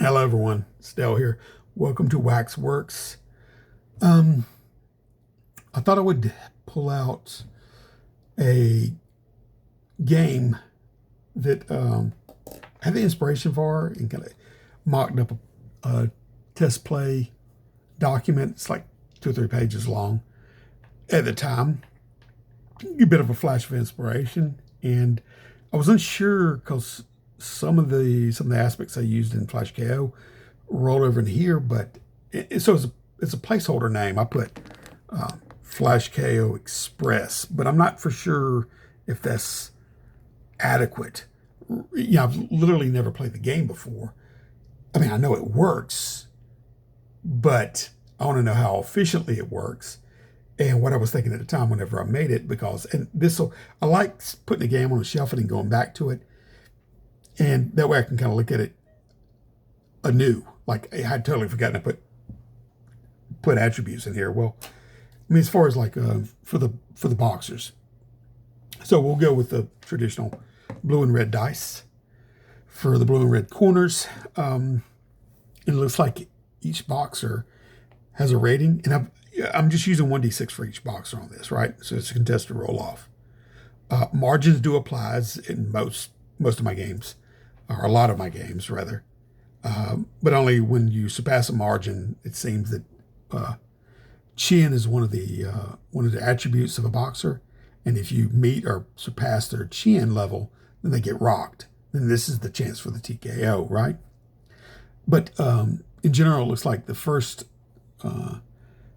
Hello everyone, Stell here. Welcome to Waxworks. Um, I thought I would pull out a game that I had the inspiration for and kind of mocked up a test play document. It's like 2 or 3 pages long at the time. A bit of a flash of inspiration, and I was unsure because some of the aspects I used in Flash KO roll over in here, but so it's a placeholder name. I put Flash KO Express, but I'm not for sure if that's adequate. I've literally never played the game before. I mean, I know it works, but I want to know how efficiently it works and what I was thinking at the time whenever I made it, because, and this will, I like putting a game on a shelf and then going back to it. And that way I can kind of look at it anew. Like I had totally forgotten to put attributes in here. Well, I mean, as far as like for the boxers. So we'll go with the traditional blue and red dice for the blue and red corners. It looks like each boxer has a rating, and I'm just using 1d6 for each boxer on this, right? So it's a contested roll off. Margins do apply as in most of my games, or a lot of my games rather, but only when you surpass a margin. It seems that chin is one of the attributes of a boxer, and if you meet or surpass their chin level, then they get rocked. Then this is the chance for the TKO, right? But in general, it looks like the first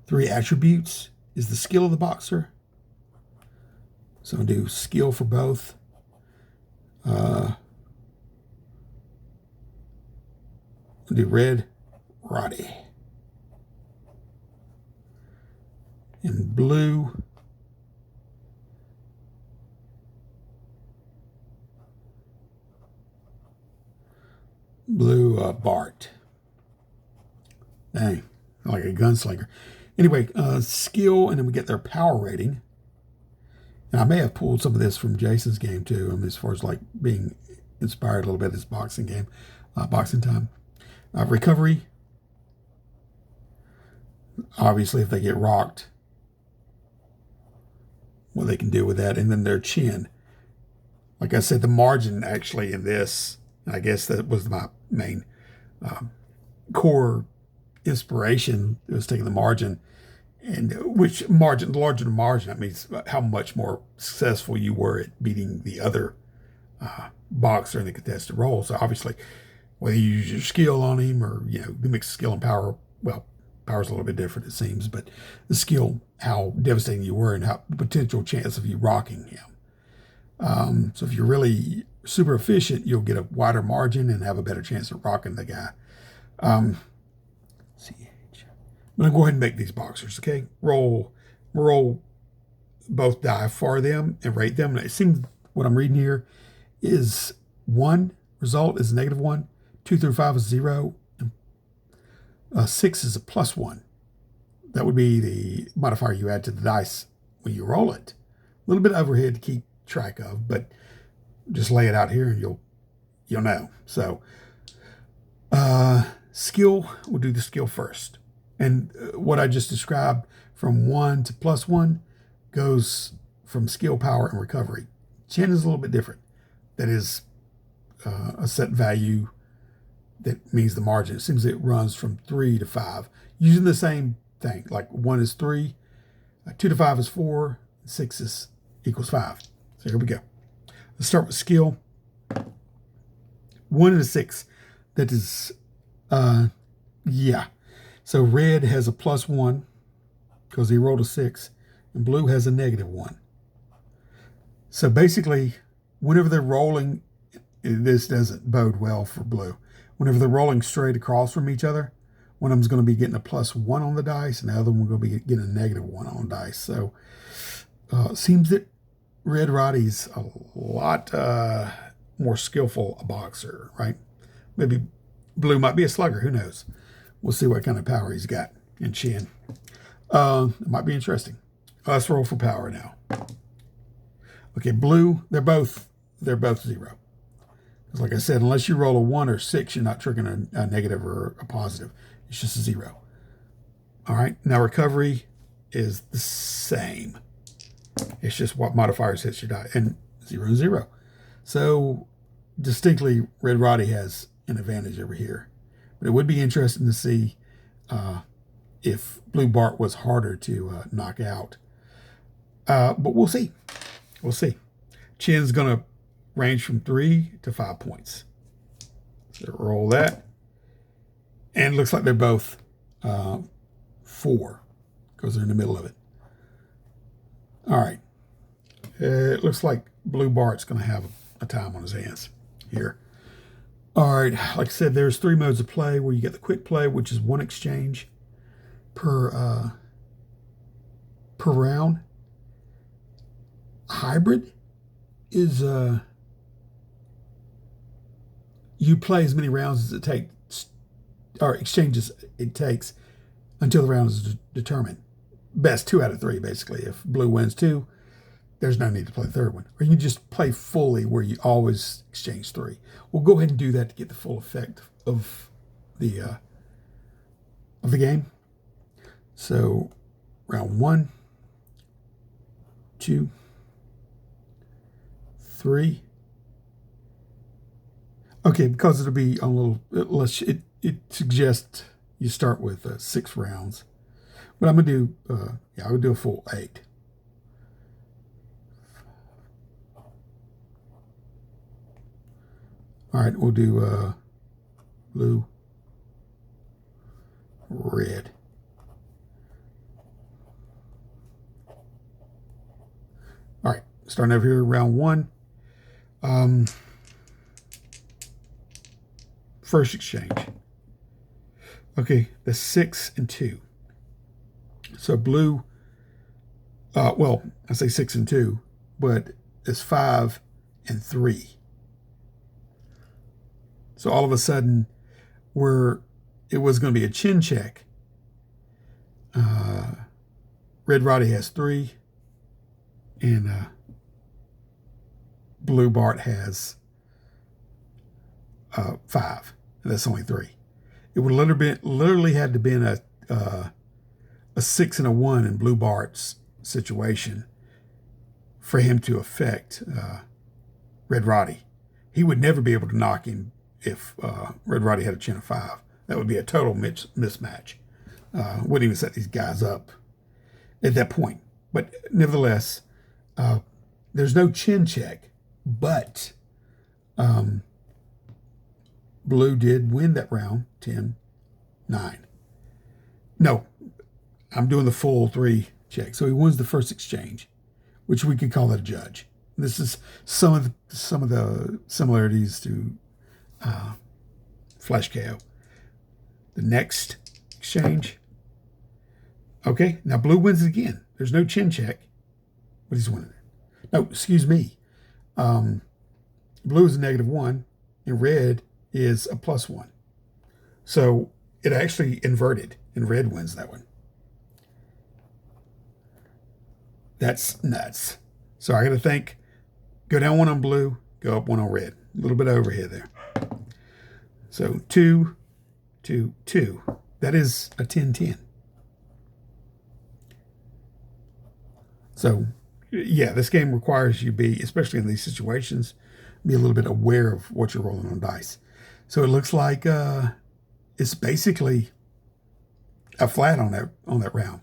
3 attributes is the skill of the boxer. So I'll do skill for both. I'll do red, Roddy. And blue, Bart. Dang, like a gunslinger. Anyway, skill, and then we get their power rating. And I may have pulled some of this from Jason's game too. I mean, as far as like being inspired a little bit of this boxing game, boxing time. Recovery. Obviously, if they get rocked, what they can do with that. And then their chin. Like I said, the margin actually in this, I guess that was my main core inspiration. It was taking the margin, and which margin, the larger the margin, that means how much more successful you were at beating the other boxer in the contested role. So obviously, whether you use your skill on him or, the mix of skill and power, well, power's a little bit different, it seems, but the skill, how devastating you were and how the potential chance of you rocking him. So if you're really super efficient, you'll get a wider margin and have a better chance of rocking the guy. CH. I'm going to go ahead and make these boxers, okay? Roll both die for them and rate them. And it seems what I'm reading here is 1 result is -1, 2 through 5 is 0, and 6 is a +1. That would be the modifier you add to the dice when you roll it. A little bit overhead to keep track of, but just lay it out here and you'll know. So skill, we'll do the skill first. And what I just described from 1 to +1 goes from skill, power, and recovery. Chin is a little bit different. That is a set value that means the margin. It seems it runs from 3 to 5. Using the same thing, like 1 is 3, 2 to 5 is 4, 6 equals 5. So here we go. Let's start with skill. 1 and a 6. That is, yeah. So red has a +1 because he rolled a 6, and blue has a -1. So basically, whenever they're rolling, this doesn't bode well for blue. Whenever they're rolling straight across from each other, one of them's going to be getting a +1 on the dice, and the other one will be getting a -1 on dice. So it seems that Red Roddy's a lot more skillful a boxer, right? Maybe blue might be a slugger. Who knows? We'll see what kind of power he's got in chin. It might be interesting. Let's roll for power now. Okay, blue, they're both 0. Because like I said, unless you roll a 1 or 6, you're not triggering a negative or a positive. It's just a 0. All right, now recovery is the same. It's just what modifiers hits your die, and 0, 0. So distinctly, Red Roddy has an advantage over here. But it would be interesting to see if Blue Bart was harder to knock out. But we'll see. We'll see. Chin's going to range from 3 to 5 points. So roll that. And it looks like they're both 4 because they're in the middle of it. All right. It looks like Blue Bart's going to have a time on his hands here. All right. Like I said, there's 3 modes of play where you get the quick play, which is 1 exchange per round. Hybrid is you play as many rounds as it takes, or exchanges it takes until the round is determined. Best 2 out of 3, basically. If Blue wins 2, there's no need to play the third one. Or you can just play fully where you always exchange 3. We'll go ahead and do that to get the full effect of the game. So round 1, 2, 3. Okay, because it'll be a little less, it suggests you start with 6 rounds. But I'm going to do, I would do a full 8. All right, we'll do blue, red. All right, starting over here, round 1. First exchange. Okay, the 6 and 2. So blue, well, I say 6 and 2, but it's 5 and 3. So all of a sudden, it was going to be a chin check. Red Roddy has 3, and Blue Bart has 5. And that's only 3. It would literally had to been a 6 and a 1 in Blue Bart's situation for him to affect Red Roddy. He would never be able to knock him if Red Roddy had a chin of 5. That would be a total mismatch. Wouldn't even set these guys up at that point. But nevertheless, there's no chin check, but Blue did win that round, 10-9. No, I'm doing the full 3 check. So he wins the first exchange, which we could call that a judge. This is some of the similarities to Flash KO. The next exchange. Okay, now Blue wins it again. There's no chin check, but he's winning it. No, excuse me. Blue is a -1, and red is a +1. So it actually inverted, and red wins that one. That's nuts. So I got to think, go down 1 on blue, go up 1 on red. A little bit of overhead there. So 2, 2, 2. That is a 10-10. So, yeah, this game requires you be, especially in these situations, be a little bit aware of what you're rolling on dice. So it looks like it's basically a flat on that round,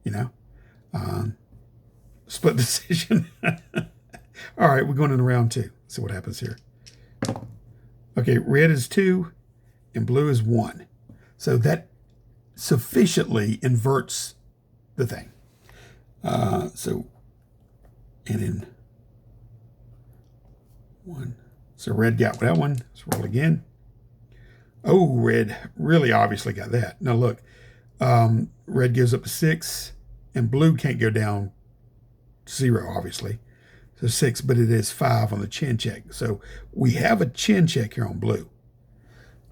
you know, split decision. All right, we're going into round 2. See what happens here. Okay, red is 2 and blue is 1. So that sufficiently inverts the thing. And in 1. So red got that one. Let's roll again. Oh, red really obviously got that. Now look, red gives up a 6, and blue can't go down 0, obviously. So 6, but it is 5 on the chin check. So we have a chin check here on blue.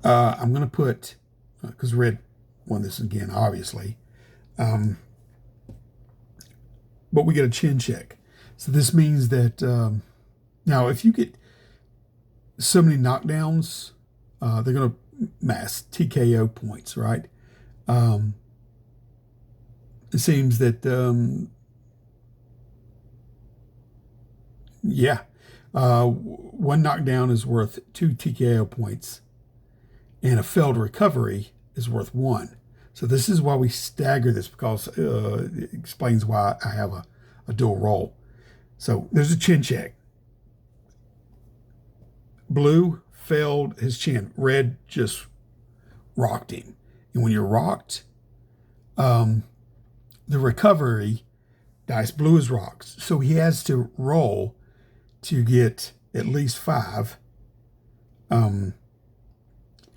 I'm going to put, because red won this again, obviously. But we get a chin check. So this means that, now if you get, so many knockdowns, they're going to mass TKO points, right? Um, it seems that, yeah, one knockdown is worth 2 TKO points, and a failed recovery is worth 1. So this is why we stagger this, because it explains why I have a dual roll. So there's a chin check. Blue failed his chin. Red just rocked him. And when you're rocked, the recovery dice, blue is rocked. So he has to roll to get at least 5,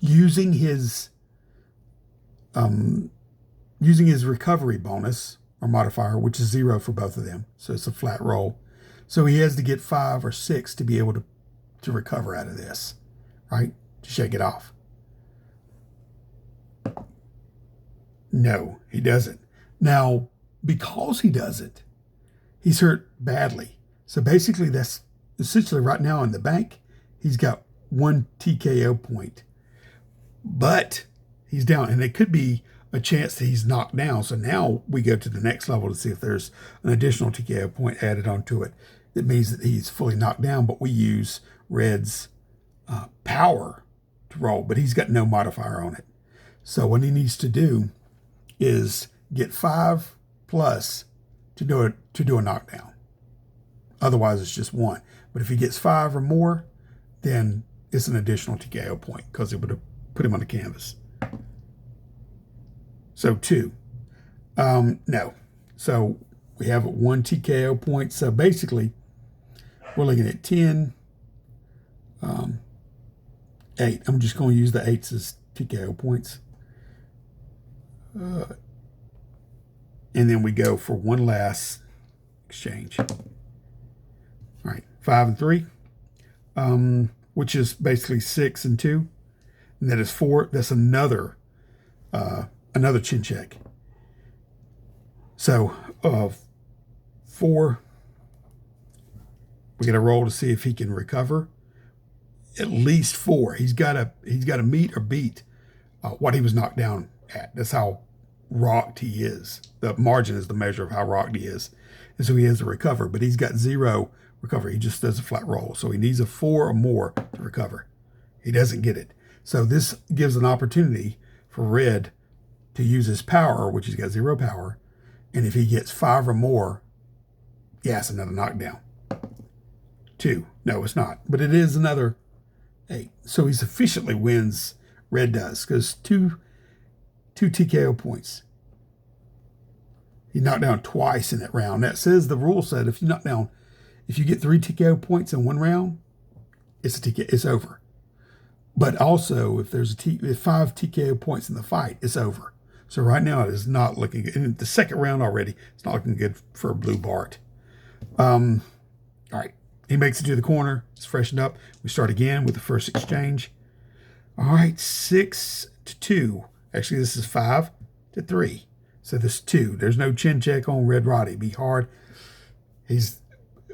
using his recovery bonus or modifier, which is 0 for both of them. So it's a flat roll. So he has to get 5 or 6 to be able to recover out of this, right? To shake it off. No, he doesn't. Now, because he doesn't, he's hurt badly. So basically, that's essentially right now in the bank, he's got 1 TKO point. But he's down, and it could be a chance that he's knocked down. So now we go to the next level to see if there's an additional TKO point added onto it. It means that he's fully knocked down, but we use Red's power to roll, but he's got no modifier on it. So what he needs to do is get 5 plus to do a knockdown. Otherwise, it's just 1. But if he gets 5 or more, then it's an additional TKO point because it would have put him on the canvas. So 2. No. So we have 1 TKO point. So basically, we're looking at 10, 8. I'm just going to use the 8s as TKO points. And then we go for one last exchange. All right, 5 and 3, which is basically 6 and 2. And that is 4. That's another chin check. So 4, we got to roll to see if he can recover. At least 4. He's got to meet or beat what he was knocked down at. That's how rocked he is. The margin is the measure of how rocked he is. And so he has to recover, but he's got 0 recovery. He just does a flat roll. So he needs a 4 or more to recover. He doesn't get it. So this gives an opportunity for Red to use his power, which he's got 0 power. And if he gets 5 or more, yeah, it's another knockdown. 2. No, it's not. But it is another 8. So he sufficiently wins, Red does, because 2 TKO points. He knocked down twice in that round. That says the rule said if you get 3 TKO points in one round, it's over. But also, if there's 5 TKO points in the fight, it's over. So right now it is not looking good. In the second round already, it's not looking good for Blue Bart. All right. He makes it to the corner. It's freshened up. We start again with the first exchange. All right, 6 to 2. Actually, this is 5 to 3. So this is 2. There's no chin check on Red Roddy. Be hard.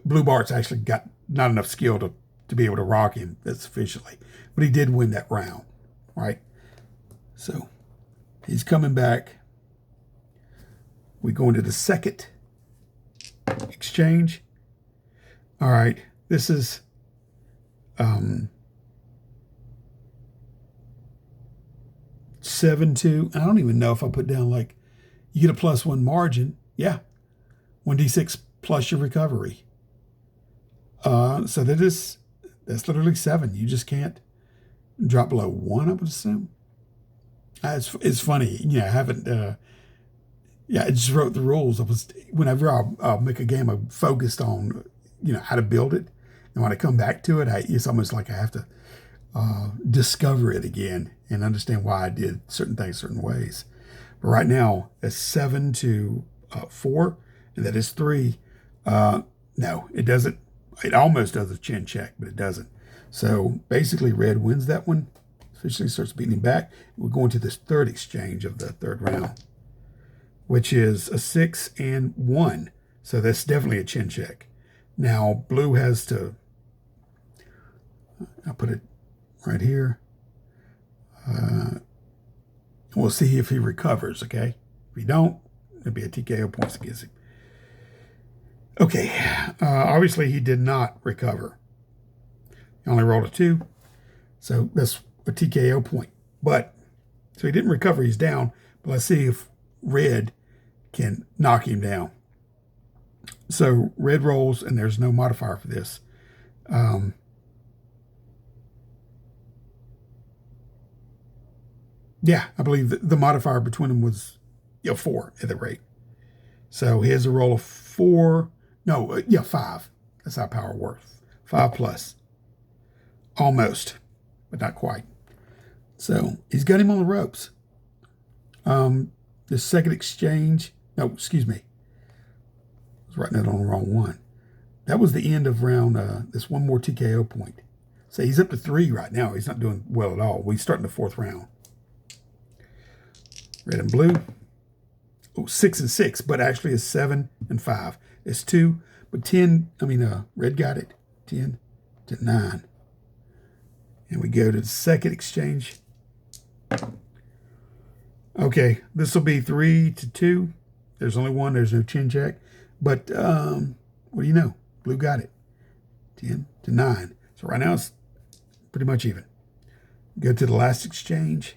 Blue Bart's actually got not enough skill to be able to rock him that sufficiently. But he did win that round, right? So he's coming back. We go into the second exchange. All right, this is 7-2. I don't even know if I put down like you get a +1 margin. Yeah, 1d6 plus your recovery. So that's literally 7. You just can't drop below 1, I would assume. It's funny, I haven't. I just wrote the rules. Whenever I'll make a game, I'm focused on how to build it, and when I come back to it, it's almost like I have to discover it again and understand why I did certain things certain ways. But right now, it's 7 to 4, and that is 3. No, it doesn't. It almost does a chin check, but it doesn't. So basically, Red wins that one. Officially starts beating him back. We're going to this third exchange of the third round, which is a 6 and 1. So that's definitely a chin check. Now, Blue has to I'll put it right here. We'll see if he recovers, okay? If he don't, it'll be a TKO points against him. Okay, obviously he did not recover. He only rolled a 2, so that's a TKO point. But, so he didn't recover, he's down. But let's see if red can knock him down. So red rolls, and there's no modifier for this. Yeah, I believe the modifier between them was 4 at the rate. So he has a roll of 4. No, 5. That's how power works. 5 plus. Almost, but not quite. So he's got him on the ropes. The second exchange. No, excuse me. I was writing that on the wrong one. That was the end of round. This one more TKO point. So he's up to 3 right now. He's not doing well at all. We're starting the 4th round. Red and blue. Oh, 6 and 6, but actually it's 7 and 5. It's 2, but 10. Red got it. 10 to 9. And we go to the second exchange. Okay, this will be 3 to 2. There's only one. There's no chin check. But what do you know? Blue got it. 10 to 9. So right now it's pretty much even. Go to the last exchange.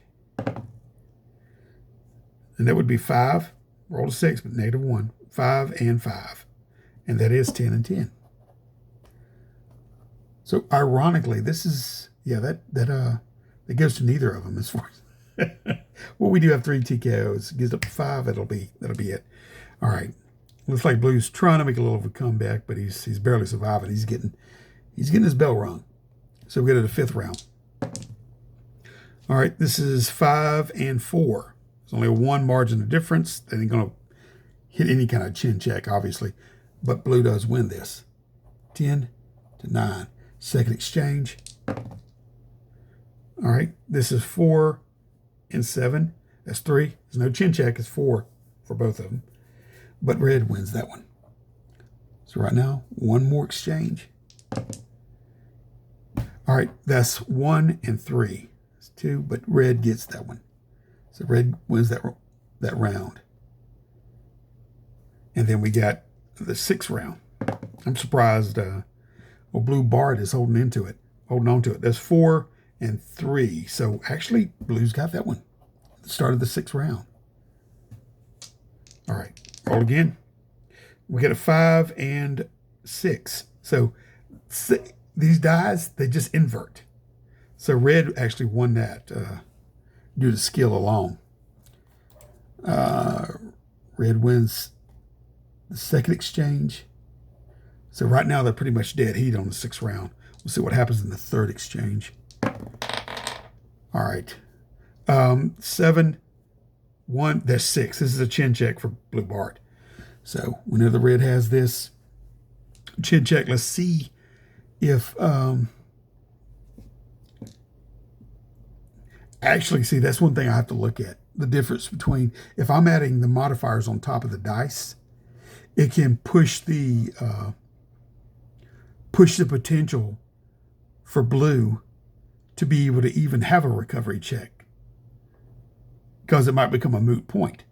And that would be 5. Roll a 6, but -1. 5 and 5. And that is 10 and 10. So ironically, this is, that goes to neither of them as far as well, we do have 3 TKOs. It gets up to 5, that'll be it. All right. Looks like Blue's trying to make a little of a comeback, but he's barely surviving. He's getting his bell rung. So we go to the 5th round. All right, this is 5 and 4. There's only a 1 margin of difference. They ain't gonna hit any kind of chin check, obviously. But Blue does win this. 10 to 9. Second exchange. All right, this is 4 and 7. That's 3. There's no chin check. It's 4 for both of them. But red wins that one. So right now, 1 more exchange. All right, that's 1 and 3. It's 2, but red gets that one. So red wins that round. And then we got the 6th round. I'm surprised. Blue Bart is holding on to it. That's 4 and 3. So actually, Blue's got that one. Start of the 6th round. All right, roll again. We get a 5 and 6. So these dies, they just invert. So red actually won that due to skill alone. Red wins the second exchange. So right now they're pretty much dead heat on the 6th round. We'll see what happens in the 3rd exchange. All right. 7, 1, there's 6. This is a chin check for Blue Bart. So we know the red has this chin check. Let's see if actually, see, that's one thing I have to look at. The difference between, if I'm adding the modifiers on top of the dice, it can push the potential for Blue to be able to even have a recovery check, because it might become a moot point.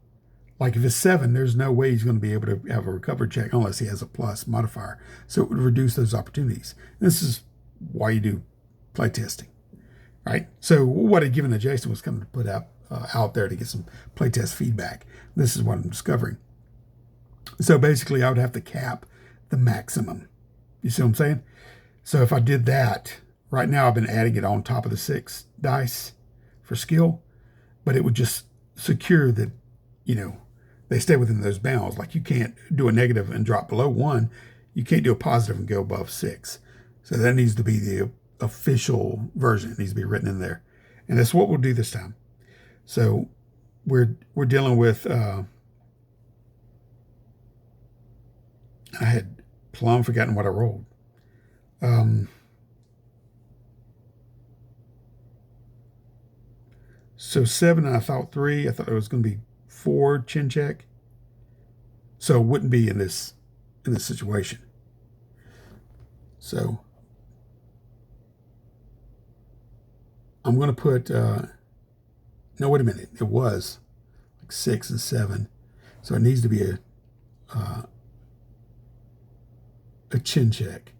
Like if it's 7, there's no way he's going to be able to have a recovery check unless he has a plus modifier. So it would reduce those opportunities. This is why you do play testing, right? So what I'd given to Jason was coming to put out there to get some playtest feedback. This is what I'm discovering. So basically, I would have to cap the maximum. You see what I'm saying? So if I did that, right now I've been adding it on top of the 6 dice for skill, but it would just secure that, they stay within those bounds. Like you can't do a negative and drop below 1. You can't do a positive and go above 6. So that needs to be the official version. It needs to be written in there. And that's what we'll do this time. So we're dealing with, I had plumb forgotten what I rolled. So 7, and I thought 3. I thought it was going to be 4 chin check. So it wouldn't be in this situation. So I'm going to put, no, wait a minute. It was like 6 and 7. So it needs to be a chin check.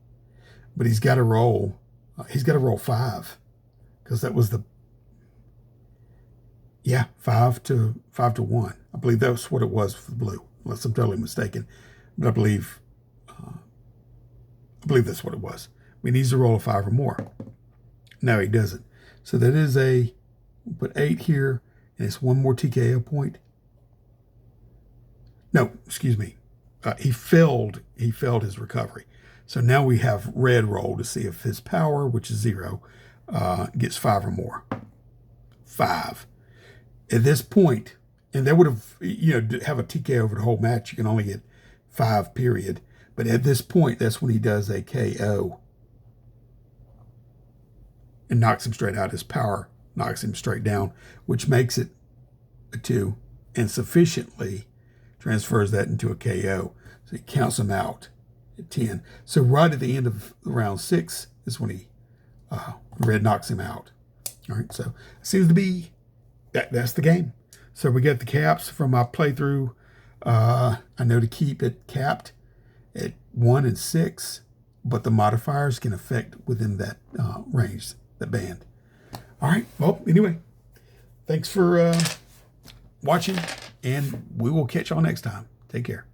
But he's got to roll. He's got to roll 5 because that was the, yeah, 5 to 1. I believe that's what it was for the blue, unless I'm totally mistaken. But I believe that's what it was. He needs to roll a 5 or more. No, he doesn't. So that is we'll put 8 here, and it's one more TKO point. No, excuse me. He failed his recovery. So now we have red roll to see if his power, which is 0, gets 5 or more. 5. At this point, and that would have, to have a TKO over the whole match, you can only get 5, period. But at this point, that's when he does a KO and knocks him straight out. His power knocks him straight down, which makes it a 2 and sufficiently transfers that into a KO. So he counts him out at 10. So right at the end of round 6 is when red knocks him out. All right, so it seems to be that's the game. So we get the caps from my playthrough. I know to keep it capped at 1 and 6, but the modifiers can affect within that range, that band. All right, well, anyway, thanks for watching, and we will catch y'all next time. Take care.